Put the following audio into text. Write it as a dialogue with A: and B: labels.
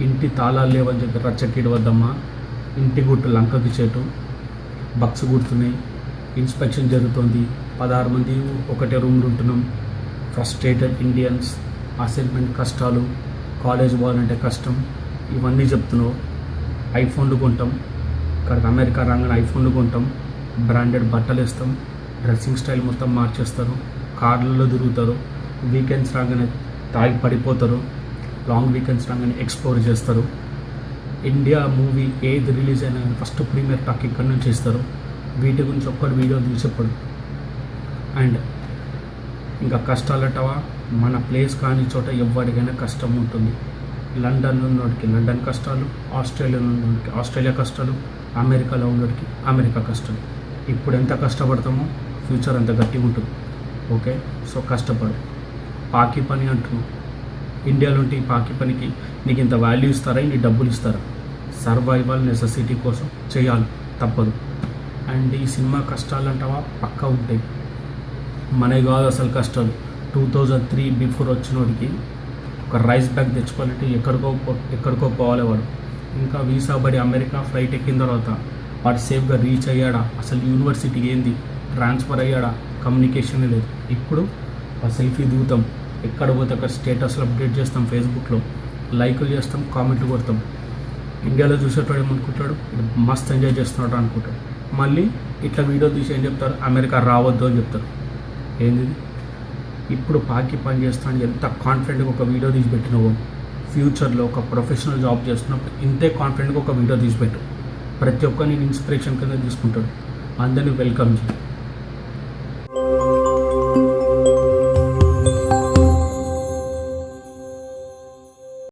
A: ఇంటి తాళాలు లేవని చెప్పి రచ్చకీడు వద్దమ్మా, ఇంటి గుట్టు లంకకి చేటు, బక్స్ గుర్తున్నాయి, ఇన్స్పెక్షన్ జరుగుతుంది, 16 మంది ఒకటే రూమ్లో ఉంటున్నాం, ఫ్రస్ట్రేటెడ్ ఇండియన్స్, అసైన్మెంట్ కష్టాలు, కాలేజ్ పోవాలంటే కష్టం, ఇవన్నీ చెప్తున్నావు. ఐఫోన్లు కొంటాం, ఇక్కడికి అమెరికా రాగానే ఐఫోన్లు కొంటాం, బ్రాండెడ్ బట్టలు వేస్తాం, డ్రెస్సింగ్ స్టైల్ మొత్తం మార్చేస్తారు, కార్లలో తిరుగుతారు, వీకెండ్స్ రాగానే తాగి పడిపోతారు, లాంగ్ వీకెండ్స్ రాగానే ఎక్స్ప్లోర్ చేస్తారు. ఇండియా మూవీ ఏది రిలీజ్ అయినా ఫస్ట్ ప్రీమియర్ టాక్ ఇక్కడి నుంచి ఇస్తారు. వీటి గురించి ఒక్కటి వీడియో తీసేప్పుడు. అండ్ ఇంకా కష్టాలటవా, మన ప్లేస్ కాని చోట ఎవరికైనా కష్టం ఉంటుంది. లండన్లో ఉన్నోడికి లండన్ కష్టాలు, ఆస్ట్రేలియాలో ఉన్నోడికి ఆస్ట్రేలియా కష్టాలు, అమెరికాలో ఉన్నోడికి అమెరికా కష్టాలు. ఇప్పుడు ఎంత కష్టపడతామో ఫ్యూచర్ అంత గట్టిగా ఉంటుంది. ఓకే, సో కష్టపడు. పాకి పని అంటున్నావు, ఇండియాలో ఉంటే ఈ పాకి పనికి నీకు ఇంత వాల్యూ ఇస్తారా, నీ డబ్బులు ఇస్తారా? సర్వైవల్ నెసెసిటీ కోసం చేయాలి, తప్పదు. అండ్ ఈ సినిమా కష్టాలు అంటావా పక్కా ఉంటాయి, మనకి కాదు అసలు కష్టాలు. 2003 బిఫోర్ వచ్చినోడికి ఒక రైస్ బ్యాగ్ తెచ్చుకోవాలంటే ఎక్కడికో పోవాలి వాడు. ఇంకా వీసా పడి అమెరికా ఫ్లైట్ ఎక్కిన తర్వాత వాడు సేఫ్గా రీచ్ అయ్యాడా, అసలు యూనివర్సిటీకి ఏంది, ట్రాన్స్ఫర్ అయ్యాడా, కమ్యూనికేషన్ లేదు. ఇప్పుడు ఆ సెల్ఫీ దిగుతాం, ఎక్కడ పోతే అక్కడ స్టేటస్లో అప్డేట్ చేస్తాం, ఫేస్బుక్లో లైకులు చేస్తాం, కామెంట్లు కొడతాం. ఇండియాలో చూసేటోడు ఏమనుకుంటాడు, మస్త్ ఎంజాయ్ చేస్తున్నాడు అనుకుంటాడు. మళ్ళీ ఇట్లా వీడియో తీసి ఏం చెప్తారు, అమెరికా రావద్దు అని చెప్తారు. ఏంది ఇప్పుడు పాకి పని చేస్తాను ఎంత కాన్ఫిడెంట్గా ఒక వీడియో తీసి పెట్టినావు. ఫ్యూచర్లో ఒక ప్రొఫెషనల్ జాబ్ చేస్తున్నప్పుడు ఇంతే కాన్ఫిడెంట్గా ఒక వీడియో తీసి పెట్టు. ప్రతి ఒక్కరిని ఇన్స్పిరేషన్ కింద తీసుకుంటాడు. అందరినీ వెల్కమ్ చేయి.